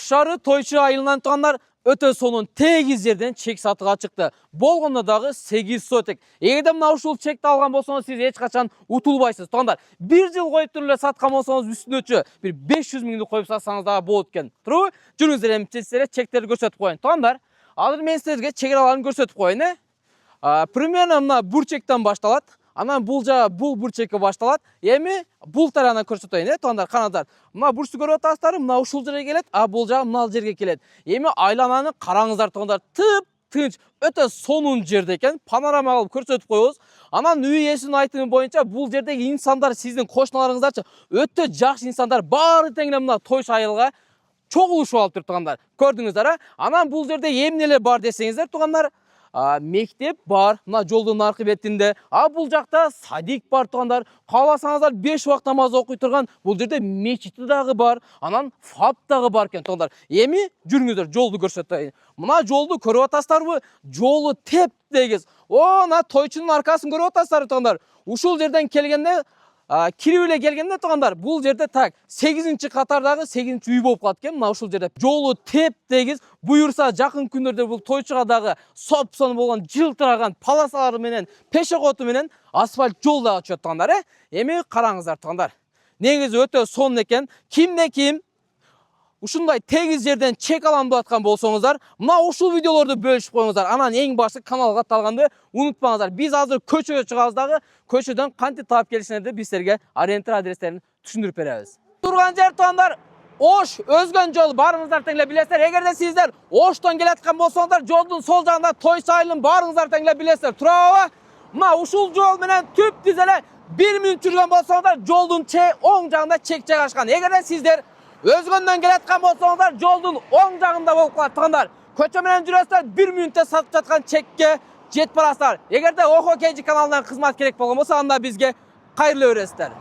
Шары Тойчу айылынан туғандар өтө сонун тегиз жерден чек сатыга чыкты. Болгондо дагы 8 сотек. Эгерде мына ушул чекти алган болсоңуз, сиз эч качан утулбайсыз. Тугандар, 1 жыл коюп туруп эле саткан болсоңуз, үстүнөчү бир 500 миңди коюп сатсаңыз дагы болот экен. Туруп, жүрүңүздөр, эми сиздерге чектерди көрсөтүп коеюн. Тугандар, азыр мен сиздерге чегераларын көрсөтүп коеюн, примерно мына бурчектен башталат. Анан бул жагы бул бурчекке башталат. Эми бул тарабынан көрсөтөйүн, тугандар, канадар. Мына бурчту көрүп атасыздар, мына ушул жерге келет, а бул жагы мына жерге келет. Эми айлананы караңыздар, тугандар, тынч, өтө сонун жерде экен. Панорама кылып көрсөтүп коебуз. Анан үй ээсинин айтымы боюнча бул жердеги инсандар, сиздин кошуналарыңыздарчы, өтө жакшы инсандар. Баары тең эле мына Тойчу айылга чогулушуп алып тур, тугандар. Көрдүңүздөр, эмне бул жерде эмнелер бар десеңиздер, тугандар, мектеп бар, мына жолдун аркы бетинде. Бул жакта садик бар, тугандар. Кааласаңыздар 5 убак намаз окуй турган, бул жерде мечити дагы бар, анан ФАП дагы бар экен, тугандар. Эми жүрүңүздөр, жолду көрсөтөйүн. Мына жолду көрүп атасыздарбы? Жолу теп-тегиз. Мына Тойчунун аркасын көрүп атасыздар, тугандар. Ушул жерден келгенде, кирип эле келгенде, тугандар, бул жерде так 8-чи катардагы 8-чи үй болуп калат экен. Мына ушул жерде жолу теп-тегиз. Буюрса жакын күндөрдө бул Тойчуга дагы соп-сону болгон жылтыраган полосалары менен, пешеходу менен асфальт жол дагы чыгат, тугандар. Эми караңыздар, тугандар. Негизи өтө сонун экен. Кимде ким ушундай тегиз жерден чек алам деп аткан болсоңуздар, мына ушул видеолорду бөлүшүп коюңуздар. Анан эң башты каналга катталганды унутпаңыздар. Биз азыр көчөгө чыгабыз дагы, көчөдөн кантип таап келишиңерди биз силерге ориентир адрестерин түшүндүрүп беребиз. Турган жер, тугандар, Ош, өзгөн жол, баарыңыздар тең эле билесиздер. Эгерде сиздер Оштон келаткан болсоңуздар, жолдун сол жагында Тойчу айылын баарыңыздар тең эле билесиздер. Туурабы? Мына ушул жол менен түп-түз эле 1 мүнөт жүргөн болсоңуздар, жолдун оң жагында чек жайгашкан. Эгерде сиздер өзгөндөн келаткан болсоңуздар, жолдун оң жагында болуп калат, тугандар. Көчө менен жүрөсүздөр, 1 мүнөттө сатып жаткан чекке жетип барасыздар. Эгерде Охо KG каналынан кызмат керек болгон болсо, анда бизге кайрыла бересиздер.